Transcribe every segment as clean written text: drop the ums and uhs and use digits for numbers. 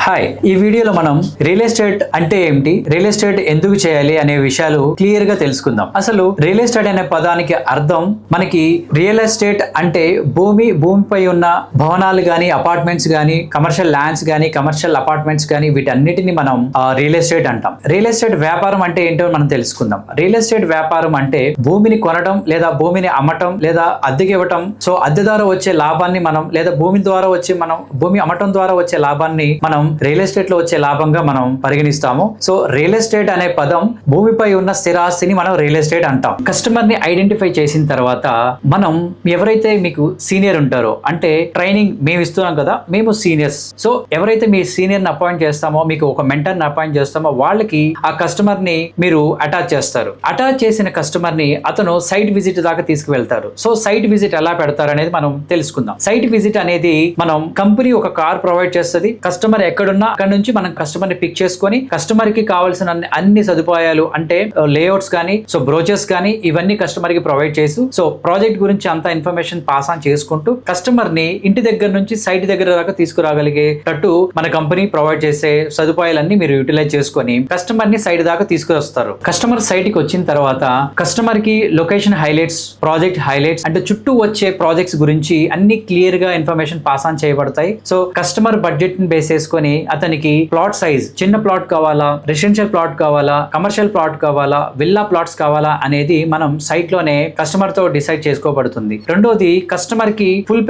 Hi, ఈ వీడియోలో మనం రియల్ ఎస్టేట్ అంటే ఏమిటి, రియల్ ఎస్టేట్ ఎందుకు చేయాలి అనే విషయాలు క్లియర్ గా తెలుసుకుందాం. అసలు రియల్ ఎస్టేట్ అనే పదానికి అర్థం, మనకి రియల్ ఎస్టేట్ అంటే భూమిపై ఉన్న భవనాలు గాని, అపార్ట్మెంట్స్ గాని, కమర్షియల్ ల్యాండ్స్ గాని, కమర్షియల్ అపార్ట్మెంట్స్ గాని, వీటన్నిటిని మనం రియల్ ఎస్టేట్ అంటాం. రియల్ ఎస్టేట్ వ్యాపారం అంటే ఏంటో మనం తెలుసుకుందాం. రియల్ ఎస్టేట్ వ్యాపారం అంటే భూమిని కొనడం లేదా భూమిని అమ్మటం లేదా అద్దెకి ఇవ్వటం. సో అద్దె ద్వారా వచ్చే లాభాన్ని మనం, లేదా భూమి అమ్మటం ద్వారా వచ్చే లాభాన్ని మనం రియల్ ఎస్టేట్ లో వచ్చే లాభంగా మనం పరిగణిస్తాము. సో రియల్ ఎస్టేట్ అనే పదం, భూమిపై ఉన్న స్థిరాస్తిని మనం రియల్ ఎస్టేట్ అంటాం. కస్టమర్ ని ఐడెంటిఫై చేసిన తర్వాత మనం, ఎవరైతే మీకు సీనియర్ ఉంటారో, అంటే ట్రైనింగ్ మేము ఇస్తున్నాం కదా, మేము సీనియర్స్. సో ఎవరైతే మీ సీనియర్ ని అపాయింట్ చేస్తామో, మీకు ఒక మెంటర్ ని అపాయింట్ చేస్తామో, వాళ్ళకి ఆ కస్టమర్ ని మీరు అటాచ్ చేస్తారు. అటాచ్ చేసిన కస్టమర్ ని అతను సైట్ విజిట్ దాకా తీసుకువెళ్తారు. సో సైట్ విజిట్ ఎలా పెడతారు అనేది మనం తెలుసుకుందాం. సైట్ విజిట్ అనేది, మనం కంపెనీ ఒక కార్ ప్రొవైడ్ చేస్తుంది. కస్టమర్ ఎక్కడున్నా అక్కడ నుంచి మనం కస్టమర్ ని పిక్ చేసుకొని, కస్టమర్ కి కావాల్సిన అన్ని సదుపాయాలు, అంటే లేఅవుట్స్ కానీ, సో బ్రోచర్స్ కానీ, ఇవన్నీ కస్టమర్ కి ప్రొవైడ్ చేస్తూ, సో ప్రాజెక్ట్ గురించి అంతా ఇన్ఫర్మేషన్ పాస్ ఆన్ చేసుకుంటూ, కస్టమర్ ని ఇంటి దగ్గర నుంచి సైట్ దగ్గర దాకా తీసుకురాగలిగేటట్టు మన కంపెనీ ప్రొవైడ్ చేసే సదుపాయాలన్నీ మీరు యూటిలైజ్ చేసుకొని కస్టమర్ ని సైట్ దాకా తీసుకువస్తారు. కస్టమర్ సైట్ కి వచ్చిన తర్వాత కస్టమర్ కి లొకేషన్ హైలైట్స్, ప్రాజెక్ట్ హైలైట్స్, అంటే చుట్టూ వచ్చే ప్రాజెక్ట్స్ గురించి అన్ని క్లియర్ గా ఇన్ఫర్మేషన్ పాస్ ఆన్ చేయబడతాయి. సో కస్టమర్ బడ్జెట్ ని బేస్ చేసుకొని అతనికి ప్లాట్ సైజ్, చిన్న ప్లాట్ కావాలా, రెసిడెన్షియల్ ప్లాట్ కావాలా, కమర్షియల్ ప్లాట్ కావాలా, విల్లా ప్లాట్స్ కావాలా అనేది మనం సైట్ లోనే కస్టమర్ తో డిసైడ్ చేసుకోబడుతుంది. రెండోది, కస్టమర్ కి ఫుల్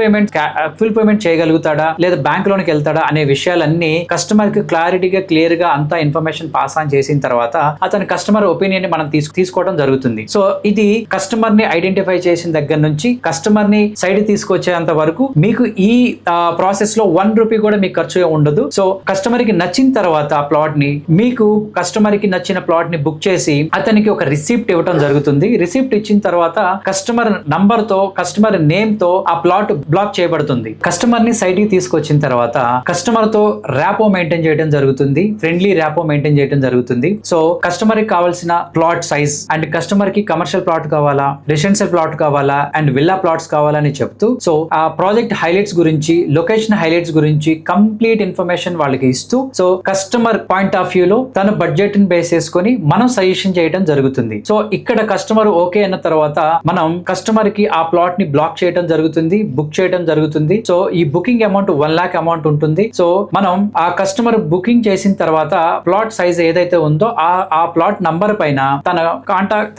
పేమెంట్ చేయగలుగుతాడా లేదా బ్యాంక్ లోనికి వెళ్తాడా అనే విషయాలన్నీ కస్టమర్ కి క్లియర్ గా అంతా ఇన్ఫర్మేషన్ పాస్ ఆన్ చేసిన తర్వాత అతని కస్టమర్ ఒపీనియన్ ని మనం తీసుకోవడం జరుగుతుంది. సో ఇది కస్టమర్ ని ఐడెంటిఫై చేసిన దగ్గర నుంచి కస్టమర్ ని సైడ్ తీసుకొచ్చేంత వరకు మీకు ఈ ప్రాసెస్ లో 1 రూపీ కూడా మీకు ఖర్చు ఉండదు. సో కస్టమర్ కి నచ్చిన తర్వాత ఆ ప్లాట్ ని, మీకు కస్టమర్ కి నచ్చిన ప్లాట్ ని బుక్ చేసి అతనికి ఒక రిసిప్ట్ ఇవ్వడం జరుగుతుంది. రిసిప్ట్ ఇచ్చిన తర్వాత కస్టమర్ నంబర్ తో, కస్టమర్ నేమ్ తో ఆ ప్లాట్ బ్లాక్ చేయబడుతుంది. కస్టమర్ ని సైట్ కి తీసుకొచ్చిన తర్వాత కస్టమర్ తో ర్యాపో మెయింటైన్ చేయడం జరుగుతుంది, ఫ్రెండ్లీ ర్యాపో మెయింటైన్ చేయడం జరుగుతుంది. సో కస్టమర్ కి కావాల్సిన ప్లాట్ సైజ్, అండ్ కస్టమర్ కి కమర్షియల్ ప్లాట్ కావాలా, రెసిడెన్షియల్ ప్లాట్ కావాలా, అండ్ విల్లా ప్లాట్స్ కావాలని చెప్తూ, సో ఆ ప్రాజెక్ట్ హైలైట్స్ గురించి, లొకేషన్ హైలైట్స్ గురించి కంప్లీట్ ఇన్ఫర్మేషన్ వాళ్ళకి ఇస్తూ, so customer point of view లో తన బడ్జెట్ ని బేస్ చేసుకొని మనం సజెషన్ చేయడం జరుగుతుంది. సో ఇక్కడ కస్టమర్ ఓకే అన్న తర్వాత మనం కస్టమర్ కి ఆ ప్లాట్ ని బ్లాక్ చేయడం జరుగుతుంది, బుక్ చేయడం జరుగుతుంది. సో ఈ బుకింగ్ అమౌంట్ 1 lakh అమౌంట్ ఉంటుంది. సో మనం ఆ కస్టమర్ బుకింగ్ చేసిన తర్వాత ప్లాట్ సైజ్ ఏదైతే ఉందో ఆ ప్లాట్ నంబర్ పైన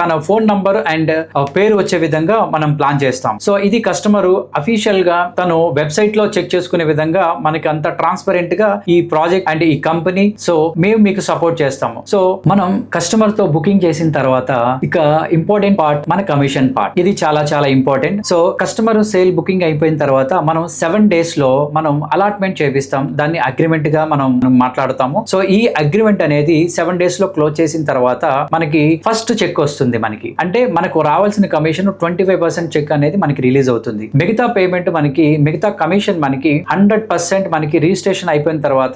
తన ఫోన్ నంబర్ అండ్ పేరు వచ్చే విధంగా మనం ప్లాన్ చేస్తాం. సో ఇది కస్టమర్ అఫీషియల్ గా తను వెబ్సైట్ లో చెక్ చేసుకునే విధంగా మనకి అంత ట్రాన్స్పరెంట్ గా ఈ ప్రాజెక్ట్ అండ్ ఈ కంపెనీ, సో మేము మీకు సపోర్ట్ చేస్తాము. సో మనం కస్టమర్ తో బుకింగ్ చేసిన తర్వాత ఇక ఇంపార్టెంట్ పార్ట్ మన కమిషన్ పార్ట్. ఇది చాలా చాలా important. So customer sale booking అయిపోయిన తర్వాత మనం 7 days లో మనం అలాట్మెంట్ చేపిస్తాం. దాన్ని అగ్రిమెంట్ గా మనం మాట్లాడతాము. సో ఈ అగ్రిమెంట్ అనేది 7 days లో క్లోజ్ చేసిన తర్వాత మనకి ఫస్ట్ చెక్ వస్తుంది. మనకి అంటే మనకు రావాల్సిన కమిషన్ 25% చెక్ అనేది మనకి రిలీజ్ అవుతుంది. మిగతా పేమెంట్ మనకి, మిగతా కమిషన్ మనకి 100% మనకి రిజిస్ట్రేషన్ అయిపోయిన తర్వాత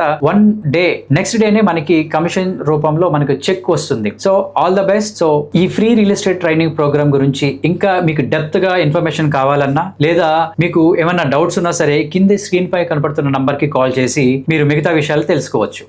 నెక్స్ట్ డేనే మనకి కమిషన్ రూపంలో మనకు చెక్ వస్తుంది. So all the best. So ఈ free real estate training programme గురించి ఇంకా మీకు డెప్త్ గా ఇన్ఫర్మేషన్ కావాలన్నా, లేదా మీకు ఏమైనా డౌట్స్ ఉన్నా సరే, కింద స్క్రీన్ పై కనపడుతున్న నంబర్ కి కాల్ చేసి మీరు మిగతా విషయాలు తెలుసుకోవచ్చు.